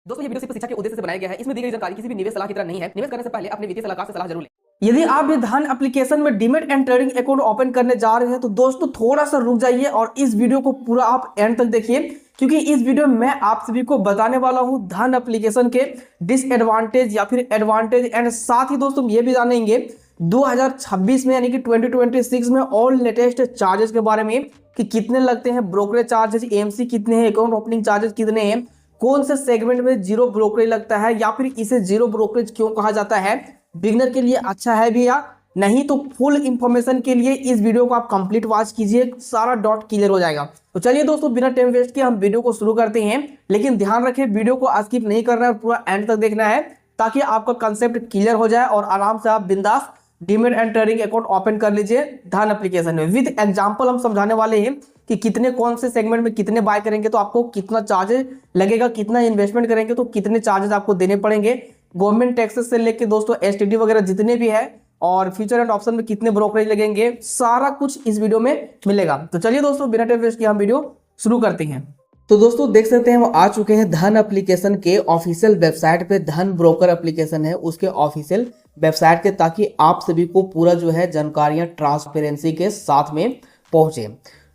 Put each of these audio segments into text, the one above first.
दोस्तों ये वीडियो सिर्फ शिक्षा के उद्देश्य से बनाया गया है। इसमें दी गई जानकारी किसी भी निवेश सलाह की तरह नहीं है। निवेश करने से पहले अपने वित्तीय सलाहकार से सलाह जरूर लें। यदि आप भी धन एप्लीकेशन में demat and trading account open करने जा रहे हैं तो दोस्तों थोड़ा सा रुक जाइए और इस वीडियो को पूरा आप एंड तक देखिए, क्योंकि इस वीडियो में मैं आप सभी को बताने वाला हूं धन एप्लीकेशन के डिसएडवांटेज या फिर एडवांटेज, एंड साथ ही दोस्तों ये भी जानेंगे 2026 में यानी कि 2026 में और लेटेस्ट चार्जेस के बारे में कि कितने लगते हैं ब्रोकरेज चार्जेस, एएमसी कितने हैं, अकाउंट ओपनिंग चार्जेस कितने हैं, कौन से सेगमेंट में जीरो ब्रोकरेज लगता है या फिर इसे जीरो ब्रोकरेज क्यों कहा जाता है, बिगिनर के लिए अच्छा है भी या नहीं। तो फुल इंफॉर्मेशन के लिए इस वीडियो को आप कंप्लीट वॉच कीजिए, सारा डॉट क्लियर हो जाएगा। तो चलिए दोस्तों बिना टाइम वेस्ट किए हम वीडियो को शुरू करते हैं, लेकिन ध्यान रखें वीडियो को स्किप नहीं करना है, पूरा एंड तक देखना है ताकि आपका कंसेप्ट क्लियर हो जाए और आराम से आप बिंदास demat and trading account open कर लीजिए धन एप्लीकेशन में। विद एग्जांपल हम समझाने वाले हैं कि कितने कौन से सेगमेंट में कितने बाय करेंगे तो आपको कितना चार्जेस लगेगा, कितना इन्वेस्टमेंट करेंगे तो कितने चार्जेस आपको देने पड़ेंगे, गवर्नमेंट टैक्सेस से लेके दोस्तों एसटीडी वगैरह जितने भी है, और फ्यूचर एंड ऑप्शन में कितने ब्रोकरेज लगेंगे, सारा कुछ इस वीडियो में मिलेगा। तो चलिए दोस्तों बिना टाइम वेस्ट किए हम वीडियो शुरू करते हैं। तो दोस्तों देख सकते हैं हम आ चुके हैं धन एप्लीकेशन के ऑफिशियल वेबसाइट पे। धन ब्रोकर एप्लीकेशन है उसके ऑफिशियल वेबसाइट के, ताकि आप सभी को पूरा जो है जानकारियां ट्रांसपेरेंसी के साथ में पहुंचे।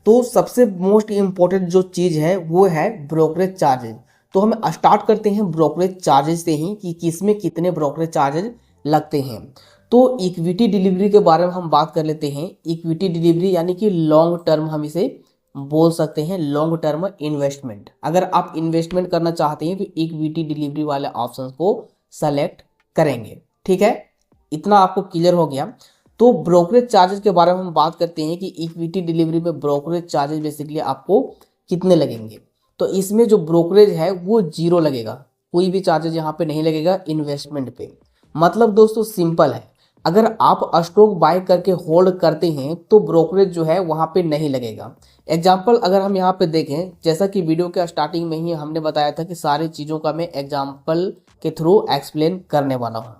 तो सबसे मोस्ट इंपॉर्टेंट जो चीज है वो है ब्रोकरेज चार्जेस। तो हम स्टार्ट करते हैं ब्रोकरेज चार्जेस से ही कि किसमें कितने ब्रोकरेज चार्जेस लगते हैं। तो इक्विटी डिलीवरी के बारे में हम बात कर लेते हैं। इक्विटी डिलीवरी यानी कि लॉन्ग टर्म हम इसे बोल सकते हैं, लॉन्ग टर्म इन्वेस्टमेंट। अगर आप इन्वेस्टमेंट करना चाहते हैं तो इक्विटी डिलीवरी वाले ऑप्शन को सेलेक्ट करेंगे। ठीक है, इतना आपको क्लियर हो गया। तो ब्रोकरेज चार्जेस के बारे में हम बात करते हैं कि इक्विटी डिलीवरी में ब्रोकरेज चार्जेस बेसिकली आपको कितने लगेंगे। तो इसमें जो ब्रोकरेज है वो जीरो लगेगा, कोई भी चार्जेस यहाँ पे नहीं लगेगा इन्वेस्टमेंट पे। मतलब दोस्तों सिंपल है, अगर आप स्टॉक बाय करके होल्ड करते हैं तो ब्रोकरेज जो है वहां पे नहीं लगेगा। एग्जांपल अगर हम यहाँ पे देखें, जैसा कि वीडियो के स्टार्टिंग में ही हमने बताया था कि सारी चीज़ों का मैं एग्जांपल के थ्रू एक्सप्लेन करने वाला हूँ।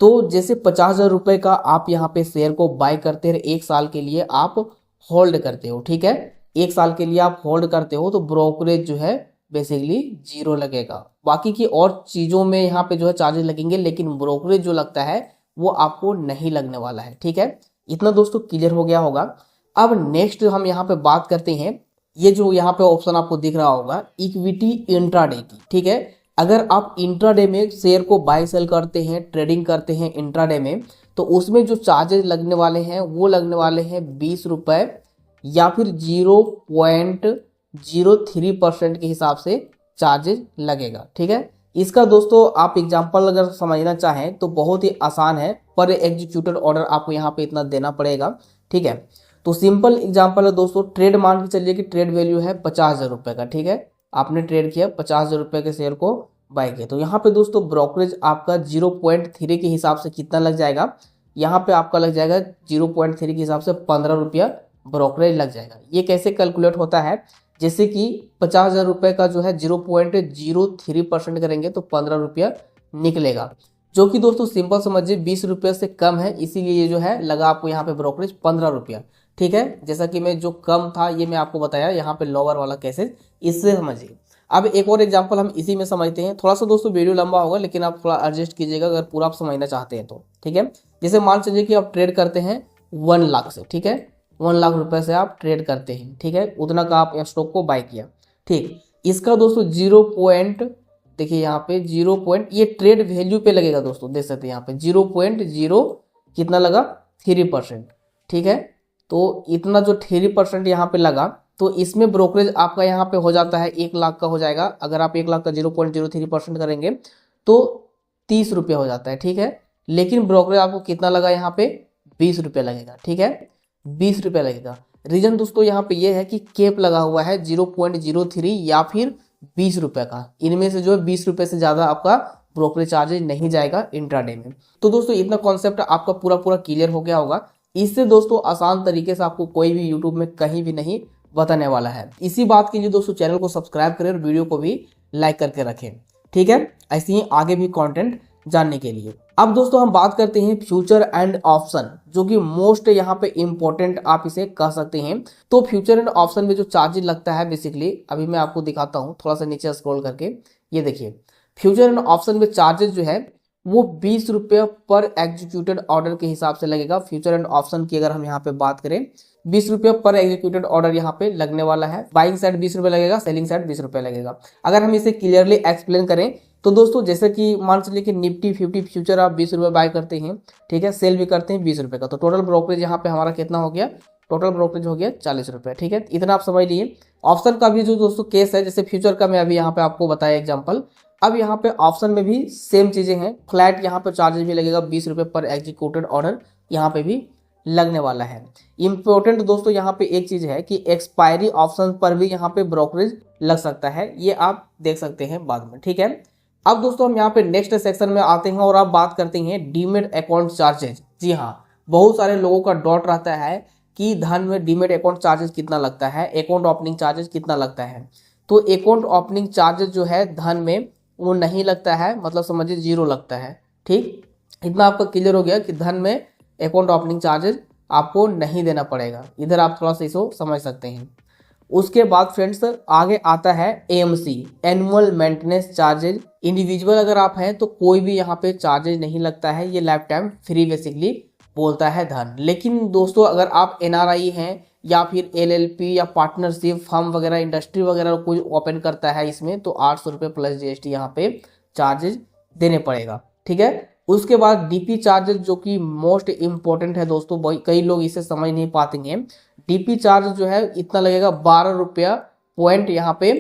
तो जैसे 50,000 रुपये का आप यहाँ पे शेयर को बाय करते हैं, 1 साल के लिए आप होल्ड करते हो। ठीक है, 1 साल के लिए आप होल्ड करते हो तो ब्रोकरेज जो है बेसिकली जीरो लगेगा। बाकी की और चीज़ों में यहाँ पे जो है चार्जेस लगेंगे, लेकिन ब्रोकरेज जो लगता है वो आपको नहीं लगने वाला है। ठीक है, इतना दोस्तों क्लियर हो गया होगा। अब नेक्स्ट हम यहाँ पे बात करते हैं, ये जो यहाँ पे ऑप्शन आपको दिख रहा होगा इक्विटी इंट्राडे की। ठीक है, अगर आप इंट्राडे में शेयर को बाय सेल करते हैं, ट्रेडिंग करते हैं इंट्राडे में, तो उसमें जो चार्जेस लगने वाले हैं वो लगने वाले हैं 20 रुपये या फिर 0.03% के हिसाब से चार्जेस लगेगा। ठीक है, इसका दोस्तों आप एग्जांपल अगर समझना चाहें तो बहुत ही आसान है, पर एग्जीक्यूटेड ऑर्डर आपको यहाँ पे इतना देना पड़ेगा। ठीक है, तो सिंपल एग्जांपल है दोस्तों, ट्रेड मान के चलिए कि ट्रेड वैल्यू है 50,000 रुपये का। ठीक है, आपने ट्रेड किया 50,000 रुपये के शेयर को बाय किया, तो यहाँ पे दोस्तों ब्रोकरेज आपका 0.3 के हिसाब से कितना लग जाएगा, यहाँ पे आपका लग जाएगा 0.3 के हिसाब से 15 रुपया ब्रोकरेज लग जाएगा। ये कैसे कैलकुलेट होता है, जैसे कि 50,000 रुपये का जो है 0.03% करेंगे तो 15 रुपया निकलेगा, जो कि दोस्तों सिंपल समझिए 20 रुपये से कम है, इसीलिए ये जो है लगा आपको यहाँ पे ब्रोकरेज 15 रुपया। ठीक है, जैसा कि मैं जो कम था ये मैं आपको बताया, यहाँ पे लोअर वाला कैसे, इससे समझिए। अब एक और एग्जांपल हम इसी में समझते हैं। थोड़ा सा दोस्तों वीडियो लंबा होगा, लेकिन आप थोड़ा एडजस्ट कीजिएगा अगर पूरा आप समझना चाहते हैं तो। ठीक है, जैसे मान लीजिए कि आप ट्रेड करते हैं 1 लाख से। ठीक है, 1 लाख रुपए से आप ट्रेड करते हैं। ठीक है, उतना का आप स्टॉक को बाय किया। ठीक, इसका दोस्तों 0. देखिए यहाँ पे 0. ये ट्रेड वैल्यू पे लगेगा दोस्तों, देख सकते हैं यहाँ पे 0.0 कितना लगा 3%। ठीक है, तो इतना जो 3% यहाँ पे लगा, तो इसमें ब्रोकरेज आपका यहाँ पे हो जाता है 1 लाख का हो जाएगा। अगर आप 1 लाख का 0.03% करेंगे तो 30 रुपये हो जाता है। ठीक है, लेकिन ब्रोकरेज आपको कितना लगा यहाँ पे 20 रुपये लगेगा। ठीक है, 20 रुपये लगेगा। रीजन दोस्तों यहाँ पे ये है कि कैप लगा हुआ है 0.03 या फिर 20 रुपये का, इनमें से जो है 20 रुपये से ज़्यादा आपका ब्रोकरेज चार्जेज नहीं जाएगा इंट्राडे में। तो दोस्तों इतना कॉन्सेप्ट आपका पूरा क्लियर हो गया होगा। इससे दोस्तों आसान तरीके से आपको कोई भी यूट्यूब में कहीं भी नहीं बताने वाला है। इसी बात के लिए दोस्तों चैनल को सब्सक्राइब करें और वीडियो को भी लाइक करके रखें। ठीक है, ऐसे ही आगे भी कंटेंट जानने के लिए। अब दोस्तों हम बात करते हैं फ्यूचर एंड ऑप्शन, जो कि मोस्ट यहाँ पे इंपॉर्टेंट आप इसे कह सकते हैं। तो फ्यूचर एंड ऑप्शन में जो चार्जेस लगता है बेसिकली, अभी मैं आपको दिखाता हूँ, थोड़ा सा नीचे स्क्रॉल करके ये देखिए। फ्यूचर एंड ऑप्शन में चार्जेस जो है वो 20 रुपये पर एग्जीक्यूटेड ऑर्डर के हिसाब से लगेगा। फ्यूचर एंड ऑप्शन की अगर हम यहाँ पे बात करें 20 रुपये पर एग्जीक्यूटेड ऑर्डर यहाँ पे लगने वाला है। बाइंग साइड 20 रुपये लगेगा, सेलिंग साइड 20 रुपये लगेगा। अगर हम इसे क्लियरली एक्सप्लेन करें तो दोस्तों जैसे कि मान चलिए कि निफ्टी 50 फ्यूचर आप 20 रुपये बाय करते हैं, ठीक है, सेल भी करते हैं 20 रुपये का, तो टोटल ब्रोकरेज यहाँ पे हमारा कितना हो गया, टोटल ब्रोकरेज हो गया 40 रुपये, ठीक है, इतना आप समझ लिए। ऑप्शन का भी जो दोस्तों केस है, जैसे फ्यूचर का मैं अभी यहाँ पे आपको बताया एग्जाम्पल, अब यहाँ पे ऑप्शन में भी सेम चीजें हैं। फ्लैट यहाँ पे चार्जेस भी लगेगा 20 रुपये पर एग्जीक्यूटेड ऑर्डर यहाँ पे भी लगने वाला है। इंपॉर्टेंट दोस्तों यहाँ पे एक चीज है कि एक्सपायरी ऑप्शन पर भी यहाँ पे ब्रोकरेज लग सकता है, ये आप देख सकते हैं बाद में, ठीक है। अब दोस्तों हम यहाँ पे नेक्स्ट सेक्शन में आते हैं और आप बात करते हैं डीमेट अकाउंट चार्जेज। जी हाँ, बहुत सारे लोगों का डाउट रहता है कि धन में डीमेट अकाउंट चार्जेस कितना लगता है, अकाउंट ओपनिंग चार्जेस कितना लगता है। तो अकाउंट ओपनिंग चार्जेस जो है धन में वो नहीं लगता है, मतलब समझिए 0 लगता है, ठीक। इतना आपका क्लियर हो गया कि धन में अकाउंट ओपनिंग चार्जेस आपको नहीं देना पड़ेगा, इधर आप थोड़ा सा इसको समझ सकते हैं। उसके बाद फ्रेंड्स आगे आता है AMC, annual maintenance charges. Individual अगर आप हैं तो कोई भी यहाँ पे चार्जेज नहीं लगता है, ये लाइफ टाइम फ्री बेसिकली बोलता है धन। लेकिन दोस्तों अगर आप एनआरआई हैं या फिर एलएलपी या पार्टनरशिप फर्म वगैरह इंडस्ट्री वगैरह कोई ओपन करता है इसमें, तो 800 रुपये प्लस जीएसटी यहाँ पे चार्जेज देने पड़ेगा, ठीक है। उसके बाद डीपी चार्जेस जो कि मोस्ट इम्पोर्टेंट है दोस्तों, कई लोग इसे समझ नहीं पाते हैं। डीपी चार्ज जो है इतना लगेगा 12 रुपया पॉइंट यहाँ पे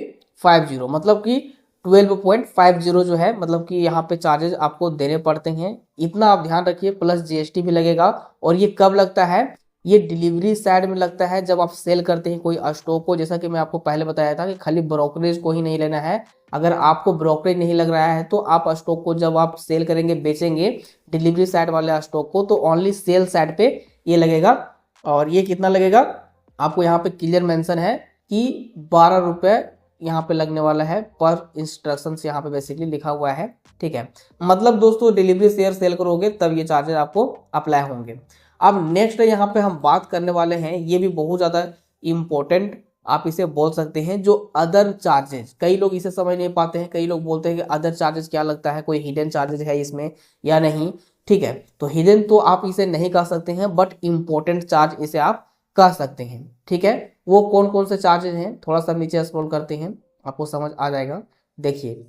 50, मतलब कि 12.50 जो है, मतलब कि यहाँ पे चार्जेस आपको देने पड़ते हैं, इतना आप ध्यान रखिए। प्लस जीएसटी भी लगेगा। और ये कब लगता है, ये डिलीवरी साइड में लगता है जब आप सेल करते हैं कोई स्टॉक को। जैसा कि मैं आपको पहले बताया था कि खाली ब्रोकरेज को ही नहीं लेना है, अगर आपको ब्रोकरेज नहीं लग रहा है तो आप स्टॉक को जब आप सेल करेंगे, बेचेंगे डिलीवरी साइड वाले स्टॉक को, तो ओनली सेल साइड पे ये लगेगा। और ये कितना लगेगा आपको यहाँ पे क्लियर मेंशन है कि 12 रुपये यहाँ पे लगने वाला है पर इंस्ट्रक्शन यहाँ पे बेसिकली लिखा हुआ है, ठीक है। मतलब दोस्तों डिलीवरी शेयर सेल करोगे तब ये चार्जेस आपको अप्लाई होंगे। अब नेक्स्ट यहाँ पे हम बात करने वाले हैं, ये भी बहुत ज़्यादा इम्पोर्टेंट आप इसे बोल सकते हैं, जो अदर चार्जेस। कई लोग इसे समझ नहीं पाते हैं, कई लोग बोलते हैं कि अदर चार्जेस क्या लगता है, कोई हिडन चार्जेस है इसमें या नहीं, ठीक है। तो हिडन तो आप इसे नहीं कह सकते हैं, बट इम्पोर्टेंट चार्ज इसे आप कह सकते हैं, ठीक है। वो कौन कौन से चार्जेस हैं, थोड़ा सा नीचे स्क्रॉल करते हैं, आपको समझ आ जाएगा। देखिए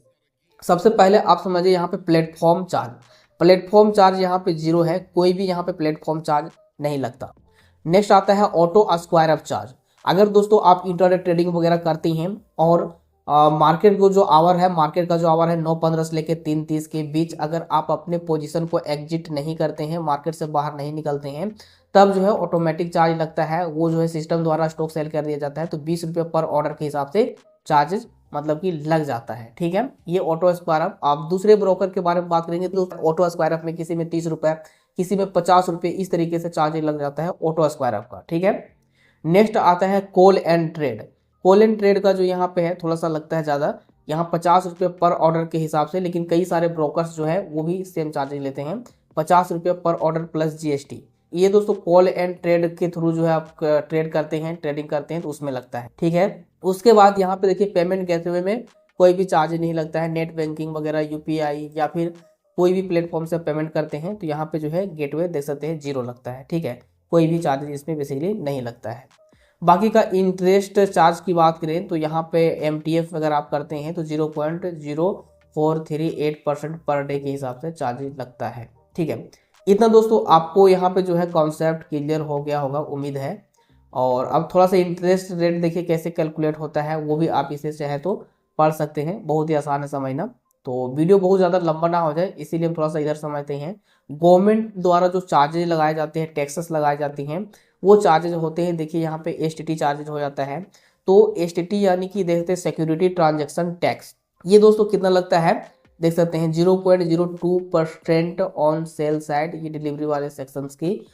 सबसे पहले आप समझिए यहाँ पे प्लेटफॉर्म चार्ज। प्लेटफॉर्म चार्ज यहाँ पे 0 है, कोई भी यहाँ पे प्लेटफॉर्म चार्ज नहीं लगता। नेक्स्ट आता है ऑटो स्क्वायर अप चार्ज। अगर दोस्तों आप इंटरनेट ट्रेडिंग वगैरह करती हैं और मार्केट को जो आवर है, मार्केट का जो आवर है 9:15 से लेकर 3:30 के बीच, अगर आप अपने पोजीशन को एग्जिट नहीं करते हैं, मार्केट से बाहर नहीं निकलते हैं, तब जो है ऑटोमेटिक चार्ज लगता है। वो जो है सिस्टम द्वारा स्टॉक सेल कर दिया जाता है, तो 20 रुपये पर ऑर्डर के हिसाब से चार्जेस मतलब कि लग जाता है, ठीक है। ये ऑटो स्क्वायर अप। आप दूसरे ब्रोकर के बारे में बात करेंगे तो ऑटो स्क्वायर अप में किसी में 30 रुपये, किसी में 50 रुपये, इस तरीके से चार्जेस लग जाता है ऑटो स्क्वायर अप का, ठीक है। नेक्स्ट आता है call and trade. Call and trade का जो यहाँ पे है थोड़ा सा लगता है ज़्यादा, यहाँ 50 रुपये पर ऑर्डर के हिसाब से, लेकिन कई सारे ब्रोकर्स जो है वो भी सेम चार्जेस लेते हैं, 50 रुपये पर ऑर्डर प्लस जीएसटी। ये दोस्तों कॉल एंड ट्रेड के थ्रू जो है आप ट्रेड करते हैं, ट्रेडिंग करते हैं, तो उसमें लगता है, ठीक है। उसके बाद यहाँ पे देखिए पेमेंट गेटवे में कोई भी चार्ज नहीं लगता है। नेट बैंकिंग वगैरह, यूपीआई या फिर कोई भी प्लेटफॉर्म से पेमेंट करते हैं तो यहाँ पे जो है गेटवे देख सकते हैं 0 लगता है, ठीक है। कोई भी चार्जेस इसमें बेसिकली नहीं लगता है। बाकी का इंटरेस्ट चार्ज की बात करें तो यहाँ पे एमटीएफ अगर आप करते हैं तो 0.0438% पर डे के हिसाब से चार्जेस लगता है, ठीक है। इतना दोस्तों आपको यहाँ पे जो है कॉन्सेप्ट क्लियर हो गया होगा, उम्मीद है। और अब थोड़ा सा इंटरेस्ट रेट देखिए कैसे कैलकुलेट होता है, वो भी आप इसे चाहे तो पढ़ सकते हैं, बहुत ही आसान है समझना। तो वीडियो बहुत ज़्यादा लंबा ना हो जाए इसीलिए हम थोड़ा सा इधर समझते हैं। गवर्नमेंट द्वारा जो चार्जेज लगाए जाते हैं, टैक्सेस लगाई जाती हैं, वो चार्जेज होते हैं। देखिए यहाँ पे एसटीटी चार्जेज हो जाता है, तो एसटीटी यानी कि देखते हैं सिक्योरिटी ट्रांजैक्शन टैक्स। ये दोस्तों कितना लगता है देख सकते हैं, 0.02% ऑन सेल साइड। ये डिलीवरी वाले सेक्शंस की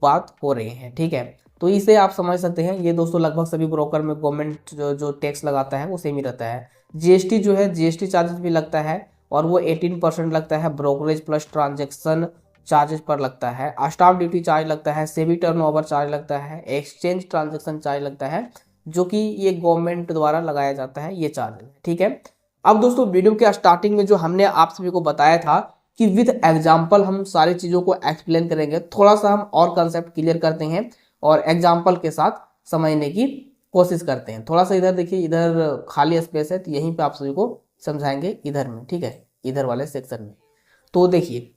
बात हो रही है, ठीक है। तो इसे आप समझ सकते हैं। ये दोस्तों लगभग सभी ब्रोकर में गवर्नमेंट जो टैक्स लगाता है वो सेम ही रहता है। जीएसटी जो है, जीएसटी चार्जेस भी लगता है और वो 18% लगता है, ब्रोकरेज प्लस ट्रांजैक्शन चार्जेस पर लगता है। स्टाम्प ड्यूटी चार्ज लगता है, सेबी टर्नओवर चार्ज लगता है, एक्सचेंज ट्रांजैक्शन चार्ज लगता है, जो कि ये गवर्नमेंट द्वारा लगाया जाता है, ये चार्ज, ठीक है। अब दोस्तों वीडियो के स्टार्टिंग में जो हमने आप सभी को बताया था कि विद एग्जाम्पल हम सारी चीज़ों को एक्सप्लेन करेंगे, थोड़ा सा हम और कंसेप्ट क्लियर करते हैं और एग्जाम्पल के साथ समझने की कोशिश करते हैं। थोड़ा सा इधर देखिए, इधर खाली स्पेस है तो यहीं पे आप सभी को समझाएंगे इधर में, ठीक है, इधर वाले सेक्शन में। तो देखिए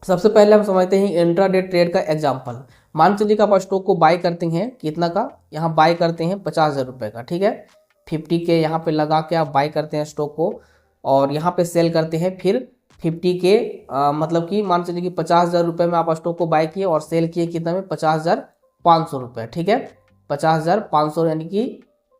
सबसे पहले हम समझते हैं इंट्राडे ट्रेड का एग्जाम्पल। मान चलिए कि आप स्टॉक को बाय करते हैं, कितना का, यहाँ बाय करते हैं 50,000 रुपये का, ठीक है, 50 के यहाँ पे लगा के आप बाय करते हैं स्टॉक को और यहाँ पे सेल करते हैं फिर 50 के मतलब कि मान चलिए कि 50,000 रुपये में आप स्टॉक को बाय किए और सेल किए कितना में 50,500 रुपये, ठीक है, 50,500 यानी कि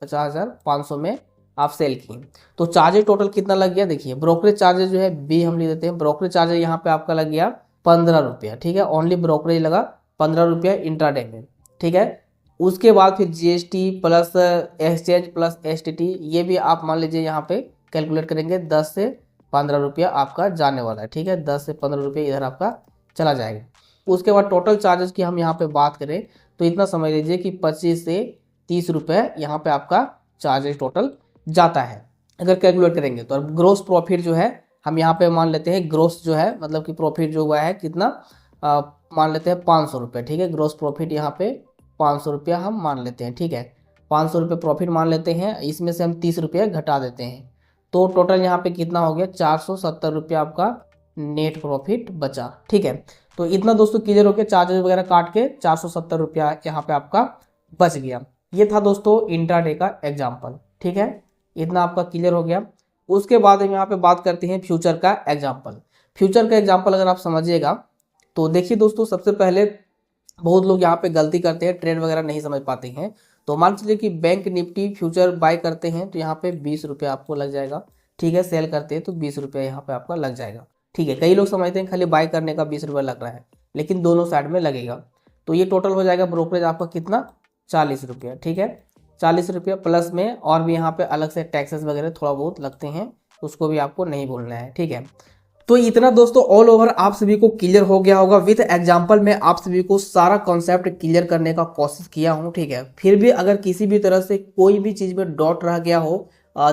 50,500 में आप सेल किए। तो चार्जेज टोटल कितना लग गया, देखिए ब्रोकरेज चार्जेज जो है बी हम ले देते हैं, ब्रोकरेज चार्जेज यहाँ पे आपका लग गया 15 रुपया, ठीक है, ओनली ब्रोकरेज लगा 15 रुपया इंट्राडे में, ठीक है। उसके बाद फिर GST plus exchange plus STT ये भी आप मान लीजिए यहाँ पे कैलकुलेट करेंगे 10 से 15 रुपया आपका जाने वाला है, ठीक है, 10 से 15 रुपया इधर आपका चला जाएगा। उसके बाद टोटल चार्जेस की हम यहाँ पे बात करें तो इतना समझ लीजिए कि 25 से 30 रुपये यहाँ पे आपका चार्जेस टोटल जाता है अगर कैलकुलेट करेंगे तो। और ग्रोस प्रॉफिट जो है हम यहाँ पे मान लेते हैं, ग्रोस जो है मतलब कि प्रॉफिट जो हुआ है कितना मान लेते हैं 500 रुपये, ठीक है, ग्रोस प्रॉफिट यहाँ पे 500 रुपया हम मान लेते हैं, ठीक है, 500 रुपये प्रॉफिट मान लेते हैं, इसमें से हम 30 रुपये घटा देते हैं तो टोटल यहाँ पे कितना हो गया 470 रुपया आपका नेट प्रॉफिट बचा, ठीक है। तो इतना दोस्तों क्लियर हो गया, चार्जेस वगैरह काट के 470 रुपया यहाँ पे आपका बच गया। ये था दोस्तों इंट्राडे का एग्जाम्पल, ठीक है, इतना आपका क्लियर हो गया। उसके बाद हम यहाँ पे बात करते हैं फ्यूचर का एग्जाम्पल। फ्यूचर का एग्जाम्पल अगर आप समझिएगा तो देखिए दोस्तों सबसे पहले बहुत लोग यहाँ पे गलती करते हैं, ट्रेड वगैरह नहीं समझ पाते हैं। तो मान लीजिए कि बैंक निफ्टी फ्यूचर बाय करते हैं तो यहाँ पे 20 रुपया आपको लग जाएगा, ठीक है, सेल करते हैं तो 20 रुपया यहाँ पे आपका लग जाएगा, ठीक है। कई लोग समझते हैं खाली बाय करने का 20 रुपया लग रहा है, लेकिन दोनों साइड में लगेगा। तो ये टोटल हो जाएगा ब्रोकरेज आपका कितना 40 रुपया, ठीक है, 40 रुपया प्लस में और भी यहाँ पे अलग से टैक्सेस वगैरह थोड़ा बहुत लगते हैं, उसको भी आपको नहीं भूलना है, ठीक है। तो इतना दोस्तों ऑल ओवर आप सभी को क्लियर हो गया होगा। विद एग्जांपल में आप सभी को सारा कॉन्सेप्ट क्लियर करने का कोशिश किया हूं, ठीक है। फिर भी अगर किसी भी तरह से कोई भी चीज में डाउट रह गया हो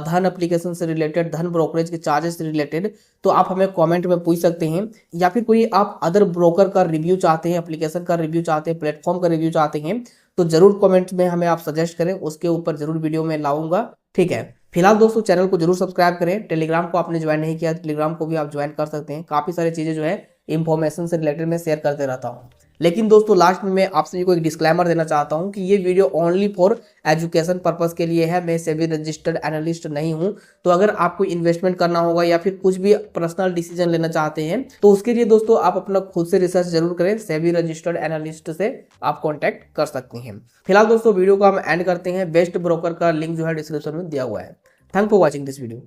धन एप्लीकेशन से रिलेटेड, धन ब्रोकरेज के चार्जेस से रिलेटेड, तो आप हमें कमेंट में पूछ सकते हैं, या फिर कोई आप अदर ब्रोकर का रिव्यू चाहते हैं, एप्लीकेशन का रिव्यू चाहते हैं, प्लेटफॉर्म का रिव्यू चाहते हैं तो जरूर कमेंट में हमें आप सजेस्ट करें, उसके ऊपर जरूर वीडियो में लाऊंगा, ठीक है। फिलहाल दोस्तों चैनल को जरूर सब्सक्राइब करें, टेलीग्राम को आपने ज्वाइन नहीं किया टेलीग्राम को भी आप ज्वाइन कर सकते हैं, काफी सारी चीजें जो है इंफॉर्मेशन से रिलेटेड मैं शेयर करते रहता हूं। लेकिन दोस्तों लास्ट में मैं आप सभी को एक डिस्क्लेमर देना चाहता हूं कि ये video only for education purpose के लिए है, मैं सेबी रजिस्टर्ड एनालिस्ट नहीं हूं। तो अगर आपको इन्वेस्टमेंट करना होगा या फिर कुछ भी पर्सनल डिसीजन लेना चाहते हैं तो उसके लिए दोस्तों आप अपना खुद से रिसर्च जरूर करें, सेबी रजिस्टर्ड एनालिस्ट से आप कॉन्टैक्ट कर सकते हैं। फिलहाल दोस्तों वीडियो को हम एंड करते हैं, बेस्ट ब्रोकर का लिंक जो है डिस्क्रिप्शन में दिया हुआ है। Thank for watching this video.